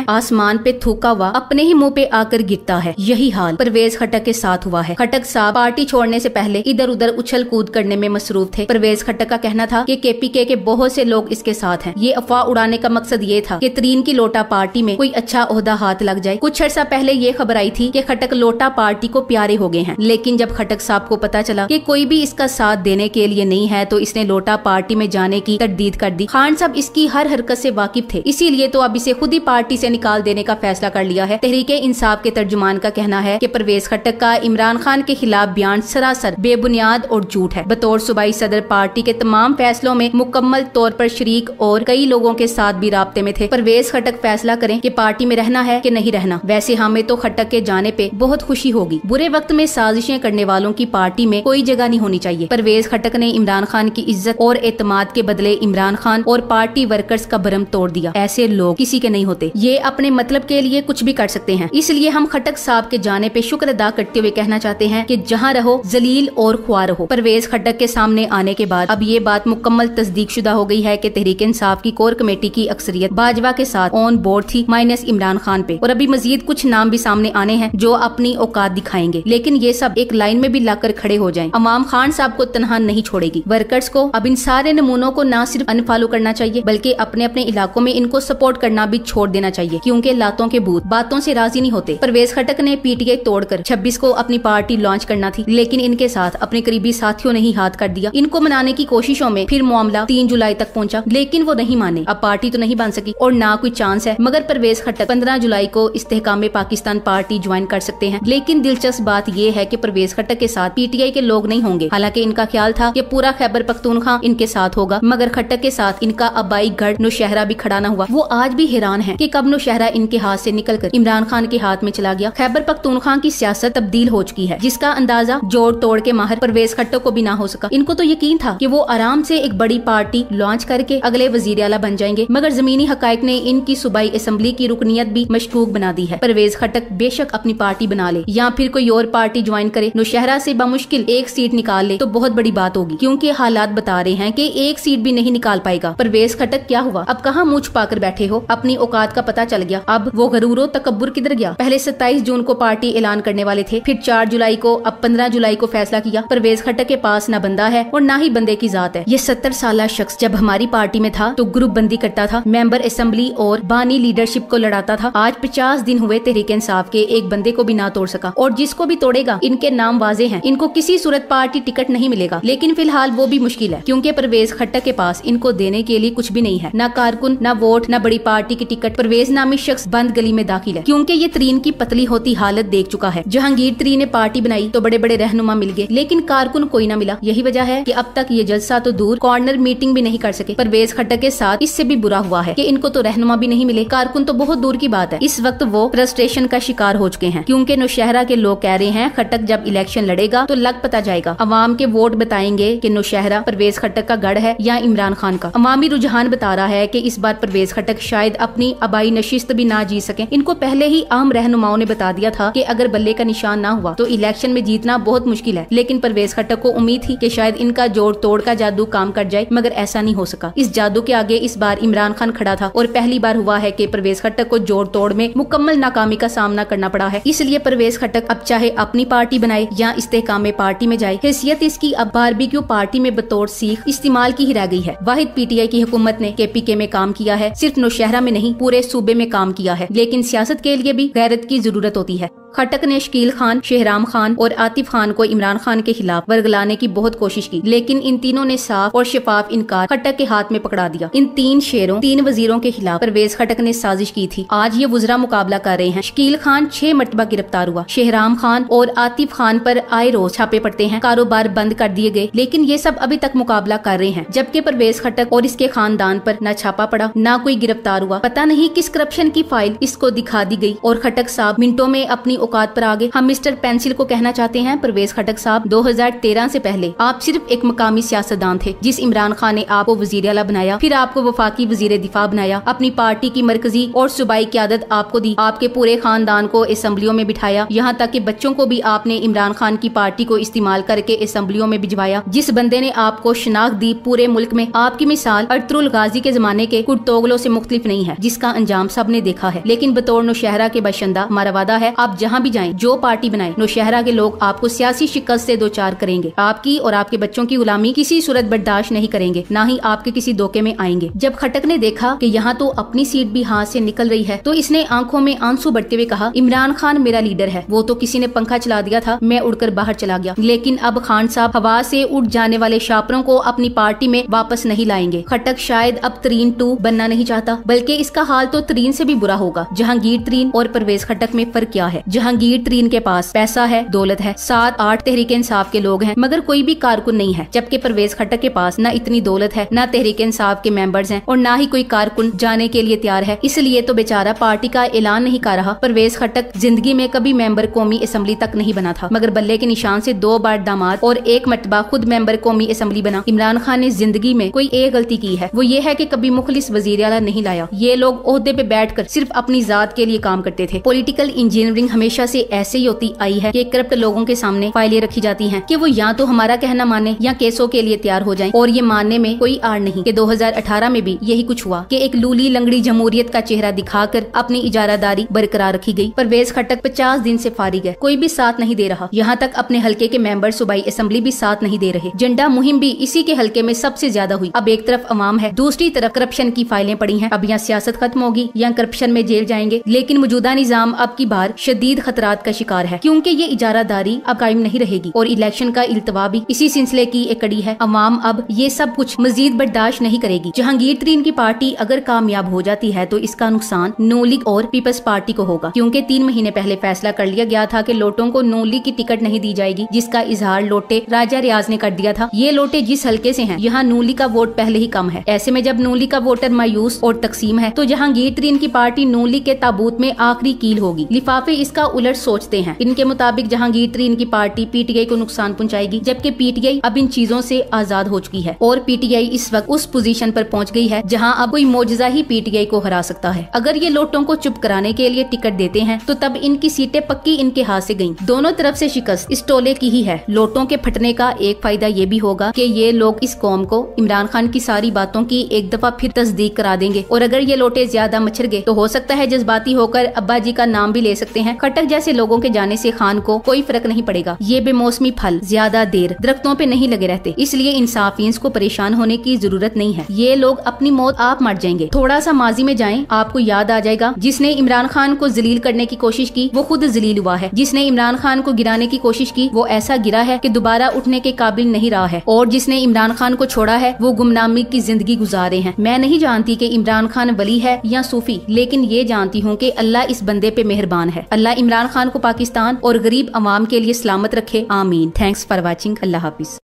है आसमान पे थूका हुआ अपने ही मुंह पे आकर गिरता है। यही हाल परवेज खट्टक के साथ हुआ है। खट्टक साहब पार्टी छोड़ने से पहले इधर उधर उछल कूद करने में मसरूफ थे। परवेज खट्टक का कहना था कि केपीके के बहुत से लोग इसके साथ हैं। ये अफवाह उड़ाने का मकसद ये था कि तरीन की लोटा पार्टी में कोई अच्छा ओहदा हाथ लग जाए। कुछ अर्सा पहले ये खबर आई थी कि खट्टक लोटा पार्टी को प्यारे हो गए हैं, लेकिन जब खट्टक साहब को पता चला कि कोई भी इसका साथ देने के लिए नहीं है तो इसने लोटा पार्टी में जाने की तरदीद कर दी। खान साहब इसकी हर हरकत से वाकिफ थे, इसीलिए तो अब इसे खुद ही पार्टी से निकाल देने का फैसला कर लिया है। तहरीके इंसाफ के तर्जुमान का कहना है कि परवेज खट्टक का इमरान खान के खिलाफ बयान सरासर बेबुनियाद और झूठ है। बतौर सूबाई सदर पार्टी के तमाम फैसलों में मुकम्मल तौर पर शरीक और कई लोगों के साथ भी राब्ते में थे। परवेज खट्टक फैसला करें कि पार्टी में रहना है कि नहीं रहना। वैसे हमें तो खट्टक के जाने पे बहुत खुशी होगी। बुरे वक्त में साजिशें करने वालों की पार्टी में कोई जगह नहीं होनी चाहिए। परवेज खट्टक ने इमरान खान की इज्जत और एतमाद के बदले इमरान खान और पार्टी वर्कर्स का भरम तोड़ दिया। ऐसे लोग किसी के नहीं होते, ये अपने मतलब के लिए कुछ भी कर सकते हैं। इसलिए हम खट्टक साहब के जाने पे शुक्र अदा करते हुए कहना चाहते हैं कि जहाँ रहो जलील और ख्वार रहो। परवेज खट्टक के सामने आने के बाद अब ये बात मुकम्मल तस्दीक शुदा हो गई है कि तहरीक इंसाफ की कोर कमेटी की अक्सरियत बाजवा के साथ ऑन बोर्ड थी माइनस इमरान खान पे। और अभी मजीद कुछ नाम भी सामने आने हैं जो अपनी औकात दिखाएंगे, लेकिन ये सब एक लाइन में भी लाकर खड़े हो जाएं। अवाम खान साहब को तनहा नहीं छोड़ेगी। वर्कर्स को अब इन सारे नमूनों को न सिर्फ अनफॉलो करना चाहिए बल्कि अपने अपने इलाकों में इनको सपोर्ट करना भी छोड़ देना चाहिए, क्योंकि लातों के भूत बातों से राजी नहीं होते। परवेज खट्टक ने पीटीआई तोड़कर 26 को अपनी पार्टी लॉन्च करना थी, लेकिन इनके साथ अपने करीबी साथियों ने ही हाथ कर दिया। इनको मनाने की कोशिशों में फिर मामला 3 जुलाई तक पहुंचा, लेकिन वो नहीं माने। अब पार्टी तो नहीं बन सकी और ना कोई चांस है, मगर परवेज खट्टक 15 जुलाई को इस्तेहकाम पाकिस्तान पार्टी ज्वाइन कर सकते हैं। लेकिन दिलचस्प बात यह है कि परवेज खट्टक के साथ पीटीआई के लोग नहीं होंगे। हालांकि इनका ख्याल था कि पूरा खैबर पख्तूनख्वा इनके साथ होगा, मगर खट्टक के साथ इनका आबाई गढ़ नौशहरा भी खड़ा न हुआ। वो आज भी हैरान है कि कब नौशहरा इनके हाथ से निकलकर इमरान खान के हाथ में चला गया। खैबर पख्तूनख्वा की सियासत तब्दील हो चुकी है, जिसका अंदाजा जोड़ तोड़ के माहिर परवेज खट्टक को भी ना हो सका। इनको तो यकीन था कि वो आराम से एक बड़ी पार्टी लॉन्च करके अगले वजीर आला बन जाएंगे, मगर जमीनी हकायक ने इनकी सूबाई असेंबली की रुकनियत भी मशकूक बना दी है। परवेज खट्टक बेशक अपनी पार्टी बना ले या फिर कोई और पार्टी ज्वाइन करे, नौशहरा से बमुश्किल एक सीट निकाल ले तो बहुत बड़ी बात होगी, क्योंकि हालात बता रहे हैं कि एक सीट भी नहीं निकाल पाएगा। परवेज खट्टक क्या हुआ? अब कहाँ मुंह छुपाकर बैठे हो? अपनी औकात का पता चल गया। अब वो गरूरो तकब्बुर किधर गया? पहले 27 जून को पार्टी ऐलान करने वाले थे, फिर 4 जुलाई को, अब 15 जुलाई को फैसला किया। परवेज खट्टक के पास न बंदा है और न ही बंदे की जात है। ये 70 साल शख्स जब हमारी पार्टी में था तो ग्रुप बंदी करता था, मेंबर असेंबली और बानी लीडरशिप को लड़ाता था। आज 50 दिन हुए तहरीक इंसाफ के एक बंदे को भी ना तोड़ सका, और जिसको भी तोड़ेगा इनके नाम वाजे हैं, इनको किसी सूरत पार्टी टिकट नहीं मिलेगा। लेकिन फिलहाल वो भी मुश्किल है, क्योंकि परवेज खट्टक के पास इनको देने के लिए कुछ भी नहीं है, ना कारकुन, ना वोट, ना बड़ी पार्टी की टिकट। परवेज नामी शख्स बंद गली में दाखिल है, क्योंकि ये तरीन की पतली होती हालत देख चुका है। जहांगीर तरीन ने पार्टी बनाई तो बड़े बड़े रहनुमा मिल गए, लेकिन कारकुन कोई ना मिला। यही वजह है कि अब तक ये जलसा तो दूर, कॉर्नर मीटिंग भी नहीं कर सके। परवेज खट्टक के साथ इससे भी बुरा हुआ है कि इनको तो रहनुमा भी नहीं मिले, कारकुन तो बहुत दूर की बात है। इस वक्त वो फ्रस्ट्रेशन का शिकार हो चुके हैं, क्योंकि नौशहरा के लोग कह रहे हैं खट्टक जब इलेक्शन लड़ेगा तो लग पता जाएगा। अवाम के वोट बताएंगे कि नौशहरा परवेज खट्टक का गढ़ है या इमरान खान का। अवामी रुझान बता रहा है कि इस बार परवेज खट्टक शायद अपनी आबाई नशिस्त भी ना जीत सके। इनको पहले ही आम रहनुमाओं ने बता दिया था कि अगर बल्ले का निशान ना हुआ तो इलेक्शन में जीतना बहुत मुश्किल है। लेकिन परवेज खट्टक को उम्मीद थी कि शायद इनका जोड़ तोड़ का जादू काम कर जाए, मगर ऐसा नहीं हो सका। इस जादू के आगे इस बार इमरान खान खड़ा था और पहली बार हुआ है कि परवेज खट्टक को जोड़ तोड़ में मुकम्मल नाकामी का सामना करना पड़ा है। इसलिए परवेज खट्टक अब चाहे अपनी पार्टी बनाए या इस्तेहकाम पार्टी में जाए, हैसियत इसकी अब बारबेक्यू पार्टी में बतौर सीख इस्तेमाल की ही रह गई है। वाहिद पीटीआई की हुकूमत ने केपीके में काम किया है, सिर्फ नौशहरा में नहीं पूरे सूबे में काम किया है, लेकिन सियासत के लिए भी गैरत की जरूरत होती है। खट्टक ने शकील खान, शहराम खान और आतिफ खान को इमरान खान के खिलाफ वर्गलाने की बहुत कोशिश की, लेकिन इन तीनों ने साफ और शफाफ इनकार खट्टक के हाथ में पकड़ा दिया। इन 3 शेरों, 3 वजीरों के खिलाफ परवेज खट्टक ने साजिश की थी। आज ये वज़रा मुकाबला कर रहे हैं। शकील खान 6 मरतबा गिरफ्तार हुआ, शहराम खान और आतिफ खान पर आए रोज छापे पड़ते हैं, कारोबार बंद कर दिए गए, लेकिन ये सब अभी तक मुकाबला कर रहे हैं। जबकि परवेज खट्टक और इसके खानदान पर न छापा पड़ा, न कोई गिरफ्तार हुआ। पता नहीं किस करप्शन की फाइल इसको दिखा दी गई और खट्टक साहब मिनटों में अपनी औकात पर आगे हम मिस्टर पेंसिल को कहना चाहते हैं, परवेज खटक साहब 2013 से पहले आप सिर्फ एक मकामी सियासतदान थे। जिस इमरान खान ने आपको वजीर आला बनाया, फिर आपको वफाकी वजीर दिफा बनाया, अपनी पार्टी की मरकजी और सूबाई क़यादत आपको दी, आपके पूरे खानदान को असेंबलियों में बिठाया, यहाँ तक कि बच्चों को भी आपने इमरान खान की पार्टी को इस्तेमाल करके असेंबलियों में भिजवाया। जिस बंदे ने आपको शनाख्त दी पूरे मुल्क में, आपकी मिसाल अर्तुगरुल गाजी के जमाने के कुर्तोगलों से मुख्तलिफ नहीं है, जिसका अंजाम सबने देखा है। लेकिन बतौर नौशहरा के बाशिंदा हमारा वादा है, आप जहाँ भी जाएं, जो पार्टी बनाए, नौशहरा के लोग आपको सियासी शिकस्त से दो चार करेंगे। आपकी और आपके बच्चों की गुलामी किसी सूरत बर्दाश्त नहीं करेंगे, ना ही आपके किसी धोखे में आएंगे। जब खटक ने देखा कि यहाँ तो अपनी सीट भी हाथ से निकल रही है, तो इसने आंखों में आंसू बढ़ते हुए कहा, इमरान खान मेरा लीडर है, वो तो किसी ने पंखा चला दिया था, मैं उड़कर बाहर चला गया, लेकिन अब खान साहब हवा से उड़ जाने वाले शापरों को अपनी पार्टी में वापस नहीं लाएंगे। खटक शायद अब तरीन 2 बनना नहीं चाहता, बल्कि इसका हाल तो तरीन से भी बुरा होगा। जहांगीर तरीन और परवेज खटक में फर्क क्या है? जहांगीर तरीन के पास पैसा है, दौलत है, 7-8 तहरीके इंसाफ के लोग हैं, मगर कोई भी कारकुन नहीं है। जबकि परवेज खटक के पास न इतनी दौलत है, न तहरीके इंसाफ के मेंबर्स हैं, और न ही कोई कारकुन जाने के लिए तैयार है। इसलिए तो बेचारा पार्टी का ऐलान नहीं कर रहा। परवेज खटक जिंदगी में कभी मेंबर कौमी असेंबली तक नहीं बना था, मगर बल्ले के निशान से 2 बार दामाद और 1 मरतबा खुद मेंबर कौमी असेंबली बना। इमरान खान ने जिंदगी में कोई एक गलती की है, वो ये है कि कभी मुखलिस वजीर आला नहीं लाया। ये लोग ओहदे पे बैठकर सिर्फ अपनी जात के लिए काम करते थे। पॉलिटिकल इंजीनियरिंग हमेशा से ऐसे ही होती आई है कि करप्ट लोगों के सामने फाइलें रखी जाती हैं कि वो या तो हमारा कहना माने या केसों के लिए तैयार हो जाएं, और ये मानने में कोई आड़ नहीं कि 2018 में भी यही कुछ हुआ कि एक लूली लंगड़ी जमहूरियत का चेहरा दिखाकर अपनी इजारादारी बरकरार रखी गई। परवेज खटक 50 दिन से फारिग है, कोई भी साथ नहीं दे रहा। यहाँ तक अपने हल्के के मेंबर सूबाई असेंबली भी साथ नहीं दे रहे। झंडा मुहिम भी इसी के हल्के में सबसे ज्यादा हुई। अब एक तरफ अवाम है, दूसरी तरफ करप्शन की फाइलें पड़ी हैं। अब यहाँ सियासत खत्म होगी या करप्शन में जेल जाएंगे। लेकिन मौजूदा निजाम अब की बार शदीद खतरात का शिकार है, क्योंकि ये इजारादारी अब कायम नहीं रहेगी और इलेक्शन का इल्तवा भी इसी सिलसिले की एक कड़ी है। अवाम अब ये सब कुछ मजीद बर्दाश्त नहीं करेगी। जहांगीर तरीन की पार्टी अगर कामयाब हो जाती है तो इसका नुकसान नून लीग और पीपल्स पार्टी को होगा, क्योंकि 3 महीने पहले फैसला कर लिया गया था कि लोटों को नून लीग की टिकट नहीं दी जाएगी, जिसका इजहार लोटे राजा रियाज ने कर दिया था। ये लोटे जिस हल्के से हैं, यहाँ नून लीग का वोट पहले ही कम है। ऐसे में जब नून लीग का वोटर मायूस और तकसीम है, तो जहांगीर तरीन की पार्टी नून लीग के ताबूत में आखिरी कील होगी। लिफाफे इसका उलट सोचते हैं। इनके मुताबिक जहांगीर तरीन की पार्टी पीटीआई को नुकसान पहुंचाएगी, जबकि पीटीआई अब इन चीजों से आजाद हो चुकी है और पीटीआई इस वक्त उस पोजीशन पर पहुंच गई है जहां अब कोई मौजज़ा ही पीटीआई को हरा सकता है। अगर ये लोटों को चुप कराने के लिए टिकट देते हैं, तो तब इनकी सीटें पक्की इनके हाथ से गईं। दोनों तरफ से शिकस्त इस टोले की ही है। लोटों के फटने का एक फायदा ये भी होगा कि ये लोग इस कौम को इमरान खान की सारी बातों की एक दफा फिर तस्दीक करा देंगे, और अगर ये लोटे ज्यादा मच्छर गए तो हो सकता है जज्बाती होकर अब्बा जी का नाम भी ले सकते हैं। खटक जैसे लोगों के जाने से खान को कोई फर्क नहीं पड़ेगा। ये बेमौसमी फल ज्यादा देर दरख्तों पे नहीं लगे रहते, इसलिए इंसाफियंस को परेशान होने की जरूरत नहीं है। ये लोग अपनी मौत आप मर जाएंगे। थोड़ा सा माजी में जाएं, आपको याद आ जाएगा जिसने इमरान खान को जलील करने की कोशिश की वो खुद जलील हुआ है। जिसने इमरान खान को गिराने की कोशिश की वो ऐसा गिरा है कि दोबारा उठने के काबिल नहीं रहा है, और जिसने इमरान खान को छोड़ा है वो गुमनामी की जिंदगी गुजारे हैं। मैं नहीं जानती कि इमरान खान वली है या सूफी, लेकिन ये जानती हूँ कि अल्लाह इस बंदे पे मेहरबान है। अल्लाह इमरान खान को पाकिस्तान और गरीब अवाम के लिए सलामत रखे, आमीन। Thanks for watching. Allah Hafiz.